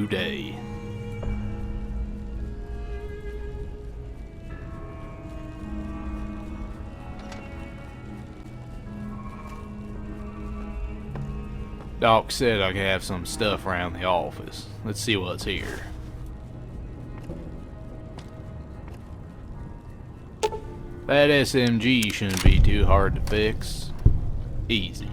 new day. Doc said I could have some stuff around the office. Let's see what's here. That SMG shouldn't be too hard to fix. Easy.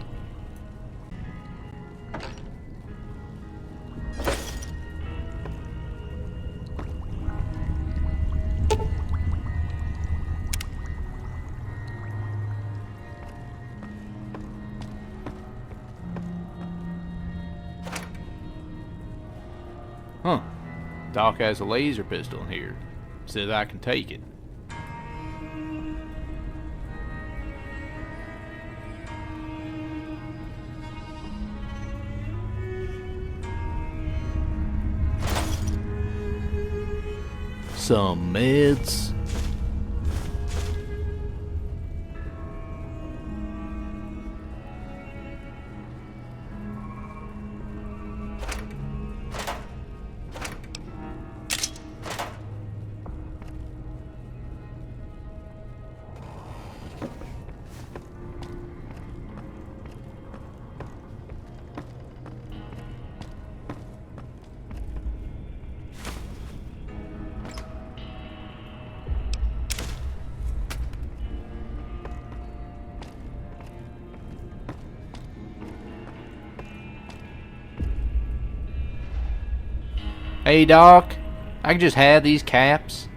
Huh. Doc has a laser pistol in here. Says I can take it. Some meds. Hey Doc, I can just have these caps.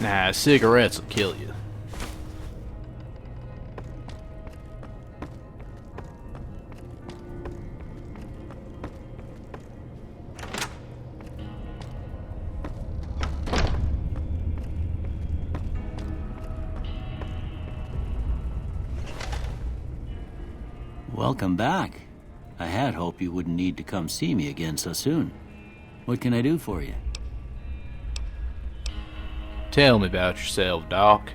Nah, cigarettes will kill you. Welcome back. I had hoped you wouldn't need to come see me again so soon. What can I do for you? Tell me about yourself, Doc.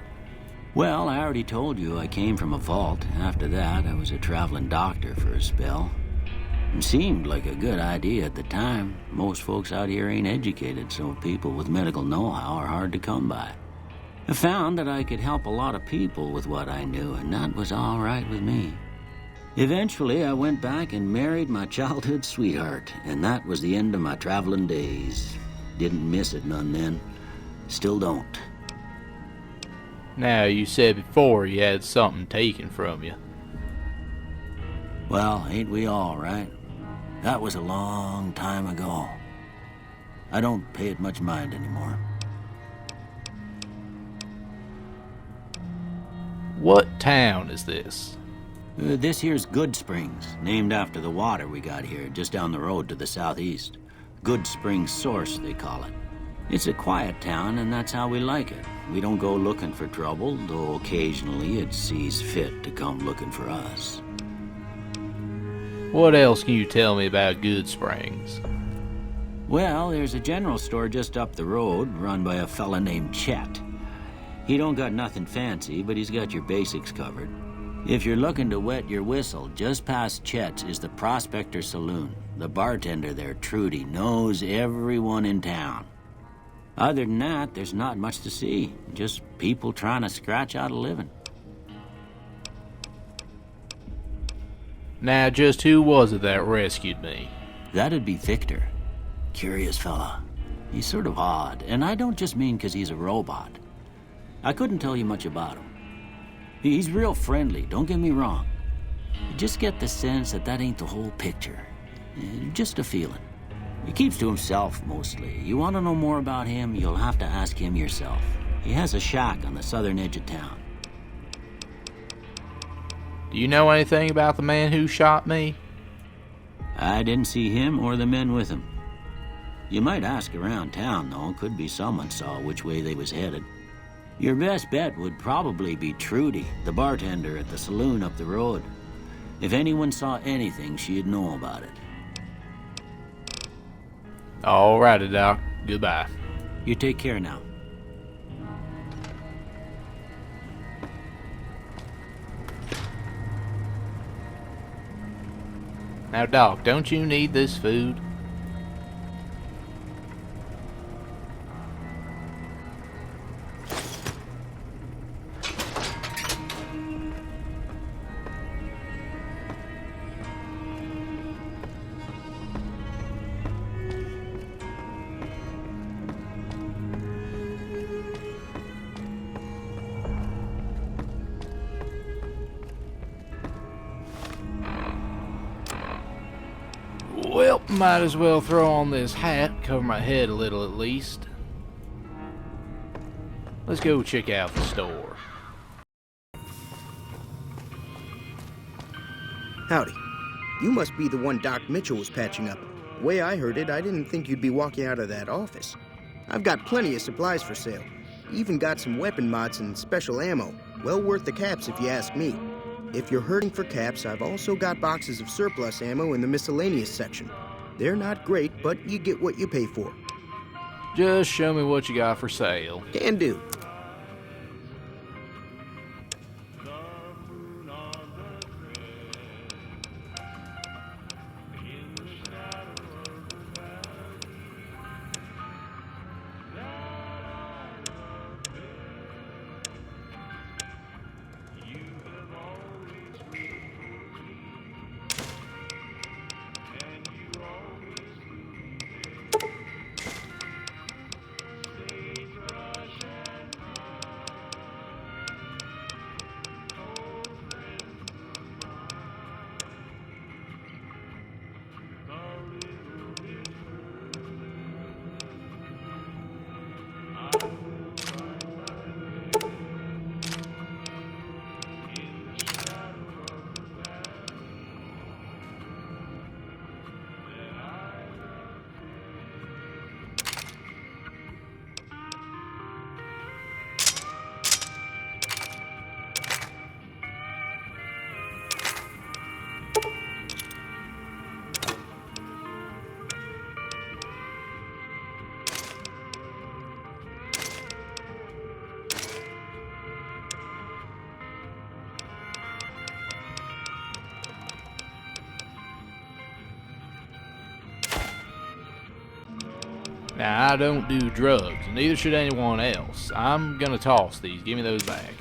Well, I already told you I came from a vault. After that, I was a traveling doctor for a spell. It seemed like a good idea at the time. Most folks out here ain't educated, so people with medical know-how are hard to come by. I found that I could help a lot of people with what I knew, and that was all right with me. Eventually, I went back and married my childhood sweetheart, and that was the end of my traveling days. Didn't miss it none then. Still don't. Now, you said before you had something taken from you. Well, ain't we all, right? That was a long time ago. I don't pay it much mind anymore. What town is this? This here's Goodsprings, named after the water we got here, just down the road to the southeast. Goodsprings Source, they call it. It's a quiet town, and that's how we like it. We don't go looking for trouble, though occasionally it sees fit to come looking for us. What else can you tell me about Goodsprings? Well, there's a general store just up the road, run by a fella named Chet. He don't got nothing fancy, but he's got your basics covered. If you're looking to wet your whistle, just past Chet's is the Prospector Saloon. The bartender there, Trudy, knows everyone in town. Other than that, there's not much to see. Just people trying to scratch out a living. Now, just who was it that rescued me? That'd be Victor. Curious fella. He's sort of odd, and I don't just mean 'cause he's a robot. I couldn't tell you much about him. He's real friendly, don't get me wrong. You just get the sense that that ain't the whole picture. Just a feeling. He keeps to himself, mostly. You want to know more about him, you'll have to ask him yourself. He has a shack on the southern edge of town. Do you know anything about the man who shot me? I didn't see him or the men with him. You might ask around town, though. Could be someone saw which way they was headed. Your best bet would probably be Trudy, the bartender at the saloon up the road. If anyone saw anything, she'd know about it. Alrighty, Doc. Goodbye. You take care now. Now, Doc, don't you need this food? Well, might as well throw on this hat, cover my head a little at least. Let's go check out the store. Howdy. You must be the one Doc Mitchell was patching up. The way I heard it, I didn't think you'd be walking out of that office. I've got plenty of supplies for sale. Even got some weapon mods and special ammo. Well worth the caps if you ask me. If you're hurting for caps, I've also got boxes of surplus ammo in the miscellaneous section. They're not great, but you get what you pay for. Just show me what you got for sale. Can do. Now, I don't do drugs, and neither should anyone else. I'm gonna toss these. Give me those back.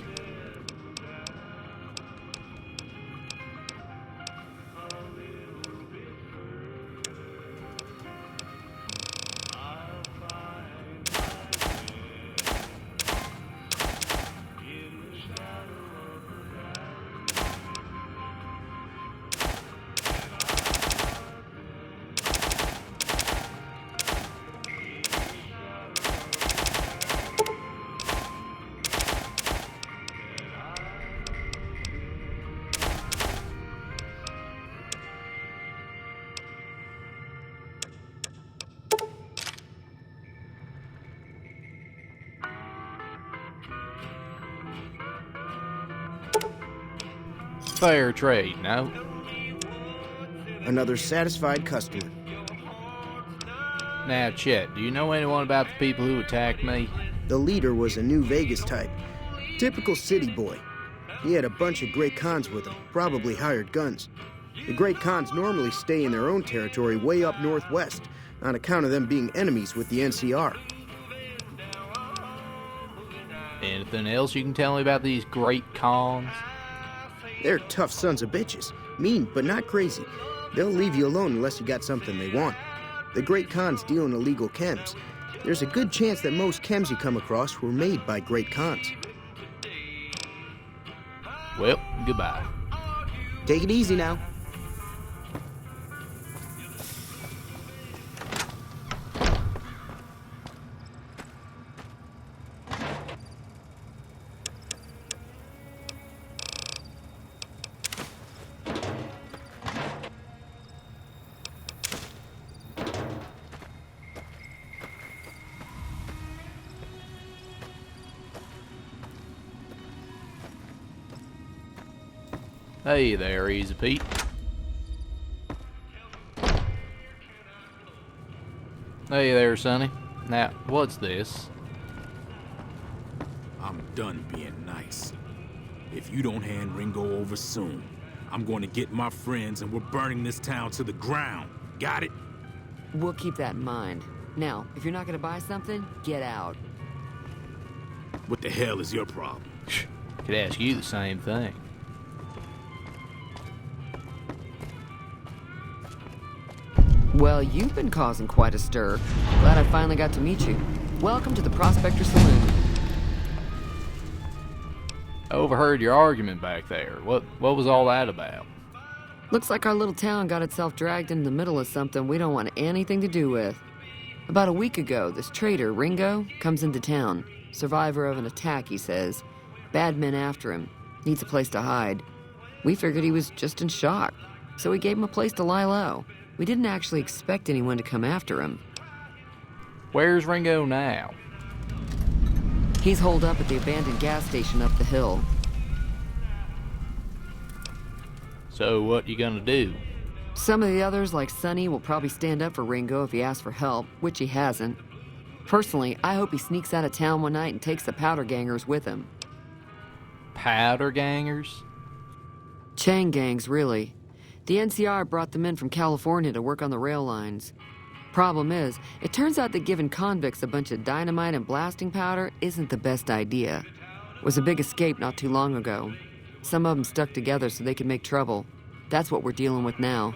Fair trade, no? Another satisfied customer. Now, Chet, do you know anyone about the people who attacked me? The leader was a New Vegas type. Typical city boy. He had a bunch of Great Khans with him, probably hired guns. The Great Khans normally stay in their own territory way up northwest, on account of them being enemies with the NCR. Anything else you can tell me about these Great Khans? They're tough sons of bitches. Mean, but not crazy. They'll leave you alone unless you got something they want. The Great Khans deal in illegal chems. There's a good chance that most chems you come across were made by Great Khans. Well, goodbye. Take it easy now. Hey there, Easy Pete. Hey there, Sonny. Now, what's this? I'm done being nice. If you don't hand Ringo over soon, I'm going to get my friends and we're burning this town to the ground. Got it? We'll keep that in mind. Now, if you're not gonna buy something, get out. What the hell is your problem? Could ask you the same thing. Well, you've been causing quite a stir. Glad I finally got to meet you. Welcome to the Prospector Saloon. I overheard your argument back there. What was all that about? Looks like our little town got itself dragged into the middle of something we don't want anything to do with. About a week ago, this traitor, Ringo, comes into town. Survivor of an attack, he says. Bad men after him. Needs a place to hide. We figured he was just in shock, so we gave him a place to lie low. We didn't actually expect anyone to come after him. Where's Ringo now? He's holed up at the abandoned gas station up the hill. So what you gonna do? Some of the others, like Sonny, will probably stand up for Ringo if he asks for help, which he hasn't. Personally, I hope he sneaks out of town one night and takes the powder gangers with him. Powder gangers? Chain gangs, really. The NCR brought them in from California to work on the rail lines. Problem is, it turns out that giving convicts a bunch of dynamite and blasting powder isn't the best idea. It was a big escape not too long ago. Some of them stuck together so they could make trouble. That's what we're dealing with now.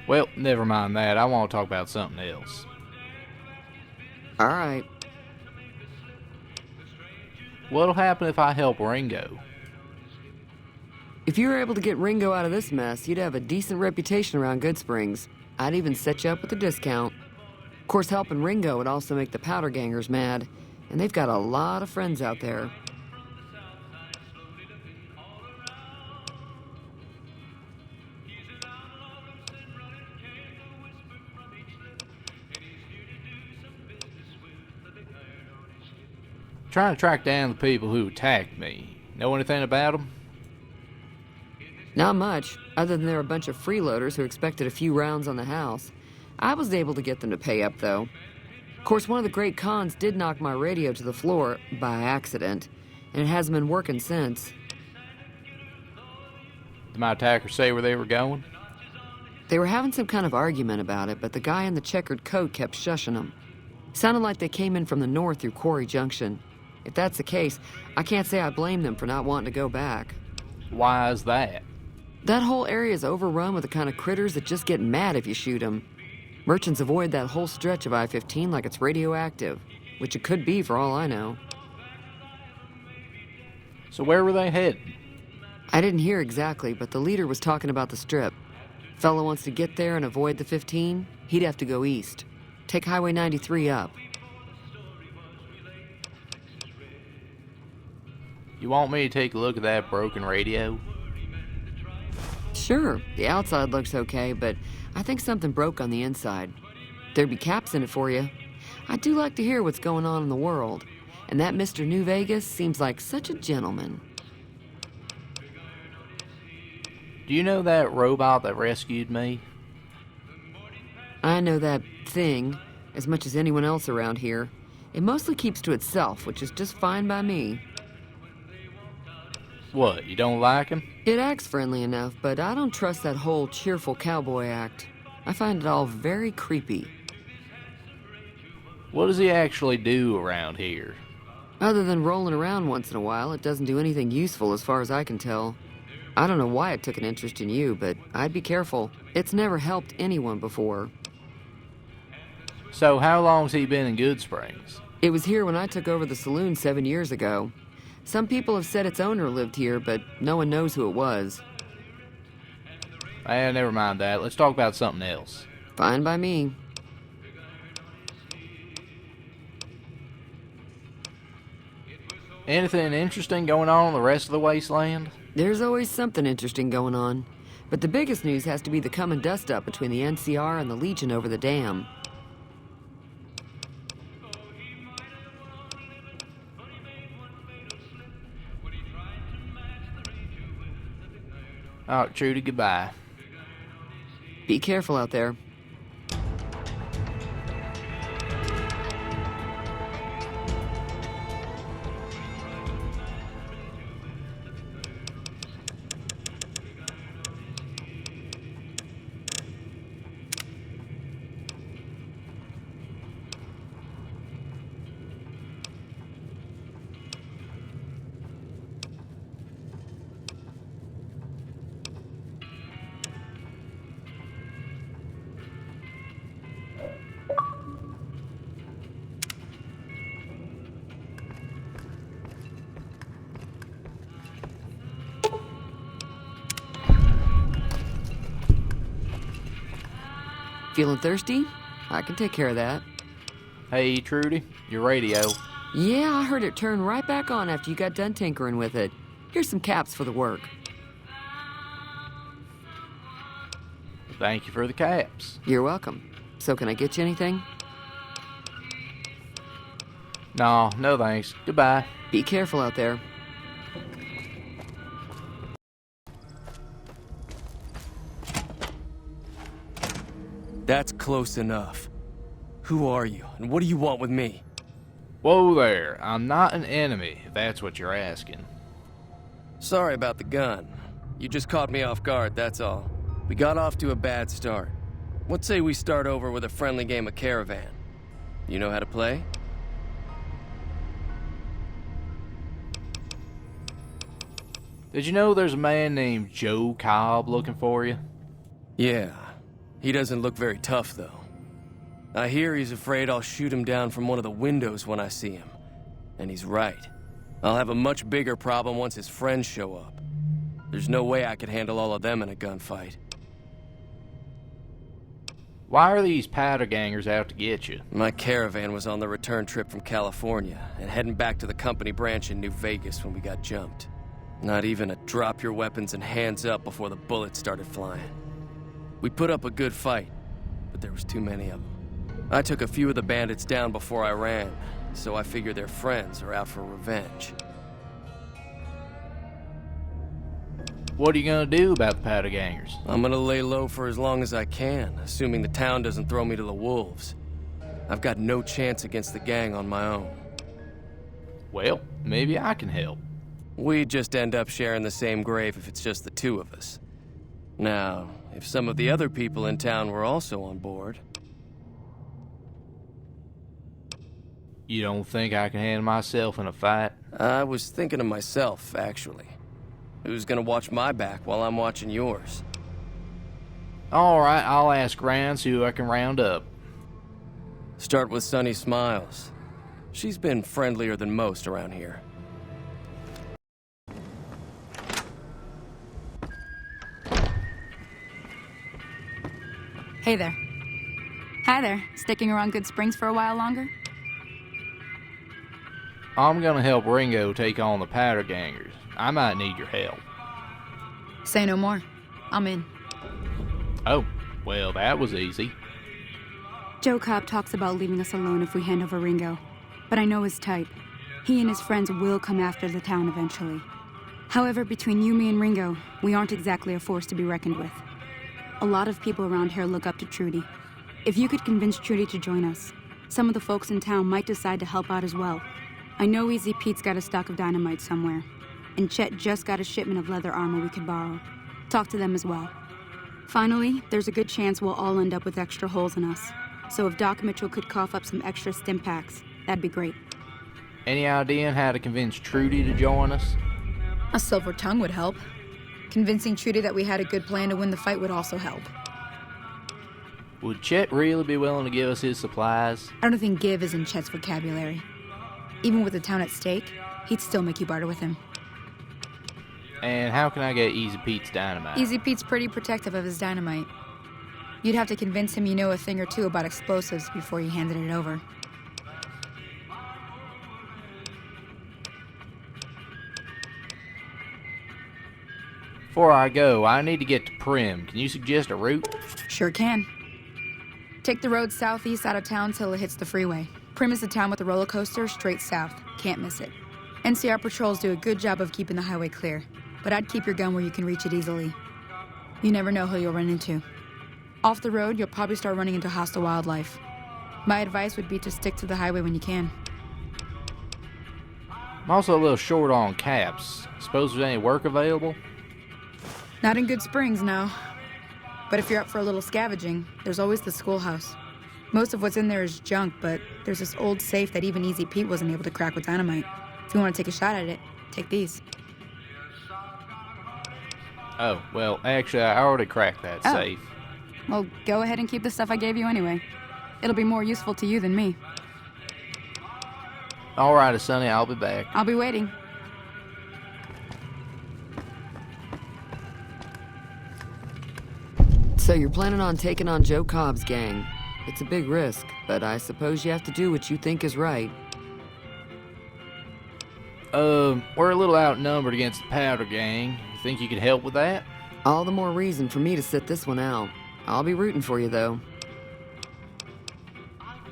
Well, never mind that. I want to talk about something else. All right. What'll happen if I help Ringo? If you were able to get Ringo out of this mess, you'd have a decent reputation around Goodsprings. I'd even set you up with a discount. Of course, helping Ringo would also make the powder gangers mad, and they've got a lot of friends out there. Trying to track down the people who attacked me. Know anything about them? Not much, other than they're a bunch of freeloaders who expected a few rounds on the house. I was able to get them to pay up, though. Of course, one of the Great Khans did knock my radio to the floor by accident, and it hasn't been working since. Did my attackers say where they were going? They were having some kind of argument about it, but the guy in the checkered coat kept shushing them. Sounded like they came in from the north through Quarry Junction. If that's the case, I can't say I blame them for not wanting to go back. Why is that? That whole area is overrun with the kind of critters that just get mad if you shoot them. Merchants avoid that whole stretch of I-15 like it's radioactive, which it could be for all I know. So where were they heading? I didn't hear exactly, but the leader was talking about the strip. Fellow wants to get there and avoid the 15, he'd have to go east. Take Highway 93 up. You want me to take a look at that broken radio? Sure, the outside looks okay, but I think something broke on the inside. There'd be caps in it for you. I do like to hear what's going on in the world, and that Mr. New Vegas seems like such a gentleman. Do you know that robot that rescued me? I know that thing as much as anyone else around here. It mostly keeps to itself, which is just fine by me. What, you don't like him? It acts friendly enough, but I don't trust that whole cheerful cowboy act. I find it all very creepy. What does he actually do around here? Other than rolling around once in a while, it doesn't do anything useful as far as I can tell. I don't know why it took an interest in you, but I'd be careful. It's never helped anyone before. So how long's he been in Goodsprings? It was here when I took over the saloon 7 years ago. Some people have said its owner lived here, but no one knows who it was. Never mind that. Let's talk about something else. Fine by me. Anything interesting going on in the rest of the wasteland? There's always something interesting going on. But the biggest news has to be the coming dust-up between the NCR and the Legion over the dam. All right, Trudy, goodbye. Be careful out there. Feeling thirsty? I can take care of that. Hey, Trudy, your radio. Yeah, I heard it turn right back on after you got done tinkering with it. Here's some caps for the work. Thank you for the caps. You're welcome. So can I get you anything? No thanks. Goodbye. Be careful out there. That's close enough. Who are you, and what do you want with me? Whoa there. I'm not an enemy, if that's what you're asking. Sorry about the gun. You just caught me off guard, that's all. We got off to a bad start. What say we start over with a friendly game of Caravan? You know how to play? Did you know there's a man named Joe Cobb looking for you? Yeah. He doesn't look very tough, though. I hear he's afraid I'll shoot him down from one of the windows when I see him. And he's right. I'll have a much bigger problem once his friends show up. There's no way I could handle all of them in a gunfight. Why are these powder gangers out to get you? My caravan was on the return trip from California and heading back to the company branch in New Vegas when we got jumped. Not even a drop your weapons and hands up before the bullets started flying. We put up a good fight, but there was too many of them. I took a few of the bandits down before I ran, so I figure their friends are out for revenge. What are you gonna do about the powder gangers? I'm gonna lay low for as long as I can, assuming the town doesn't throw me to the wolves. I've got no chance against the gang on my own. Well, maybe I can help. We just end up sharing the same grave if it's just the two of us. Now, if some of the other people in town were also on board... You don't think I can handle myself in a fight? I was thinking of myself, actually. Who's gonna watch my back while I'm watching yours? Alright, I'll ask around, see who I can round up. Start with Sunny Smiles. She's been friendlier than most around here. Hey there. Hi there. Sticking around Goodsprings for a while longer? I'm gonna help Ringo take on the powder gangers. I might need your help. Say no more. I'm in. Oh, well, that was easy. Joe Cobb talks about leaving us alone if we hand over Ringo. But I know his type. He and his friends will come after the town eventually. However, between you, me, and Ringo, we aren't exactly a force to be reckoned with. A lot of people around here look up to Trudy. If you could convince Trudy to join us, some of the folks in town might decide to help out as well. I know Easy Pete's got a stock of dynamite somewhere. and Chet just got a shipment of leather armor we could borrow. Talk to them as well. Finally, there's a good chance we'll all end up with extra holes in us. So if Doc Mitchell could cough up some extra stim packs, that'd be great. Any idea on how to convince Trudy to join us? A silver tongue would help. Convincing Trudy that we had a good plan to win the fight would also help. Would Chet really be willing to give us his supplies? I don't think give is in Chet's vocabulary. Even with the town at stake, he'd still make you barter with him. And how can I get Easy Pete's dynamite? Easy Pete's pretty protective of his dynamite. You'd have to convince him you know a thing or two about explosives before you handed it over. Before I go, I need to get to Prim. Can you suggest a route? Sure can. Take the road southeast out of town till it hits the freeway. Prim is the town with the roller coaster straight south. Can't miss it. NCR patrols do a good job of keeping the highway clear, but I'd keep your gun where you can reach it easily. You never know who you'll run into. Off the road, you'll probably start running into hostile wildlife. My advice would be to stick to the highway when you can. I'm also a little short on caps. Suppose there's any work available? Not in Goodsprings, no. But if you're up for a little scavenging, there's always the schoolhouse. Most of what's in there is junk, but there's this old safe that even Easy Pete wasn't able to crack with dynamite. If you want to take a shot at it, take these. Oh, well, actually, I already cracked that safe. Well, go ahead and keep the stuff I gave you anyway. It'll be more useful to you than me. All right, Sonny, I'll be back. I'll be waiting. So you're planning on taking on Joe Cobb's gang. It's a big risk, but I suppose you have to do what you think is right. We're a little outnumbered against the Powder Gang. You think you could help with that? All the more reason for me to sit this one out. I'll be rooting for you, though.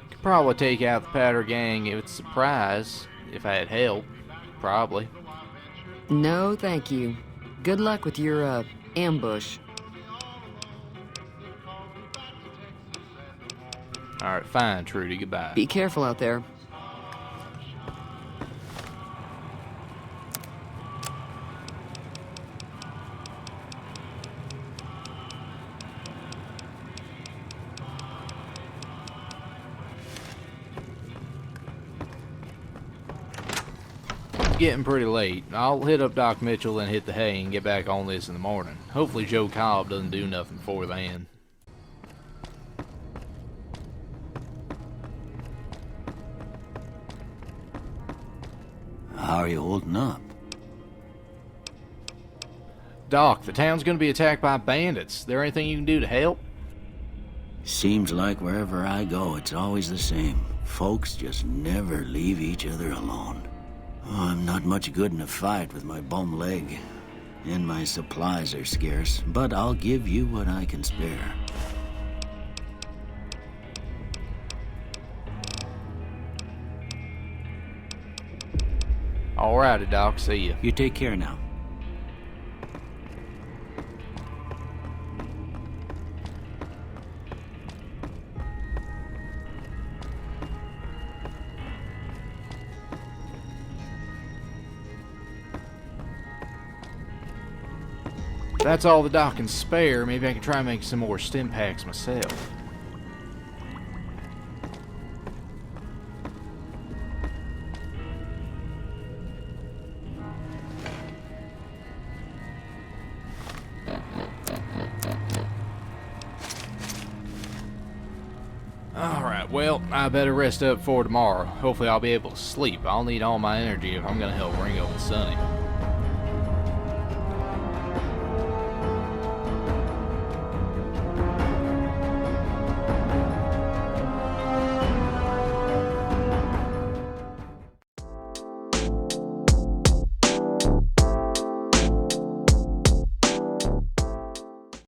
Could probably take out the Powder Gang if it's a surprise. If I had help. Probably. No, thank you. Good luck with your, ambush. Alright, fine, Trudy. Goodbye. Be careful out there. It's getting pretty late. I'll hit up Doc Mitchell and hit the hay and get back on this in the morning. Hopefully Joe Cobb doesn't do nothing before then. How are you holding up? Doc, the town's gonna be attacked by bandits. There anything you can do to help? Seems like wherever I go, it's always the same. Folks just never leave each other alone. Oh, I'm not much good in a fight with my bum leg. And my supplies are scarce, but I'll give you what I can spare. Alrighty, Doc. See ya. You take care now. If that's all the Doc can spare, maybe I can try and make some more stim packs myself. Alright, well, I better rest up for tomorrow. Hopefully I'll be able to sleep. I'll need all my energy if I'm gonna help Ringo and Sonny.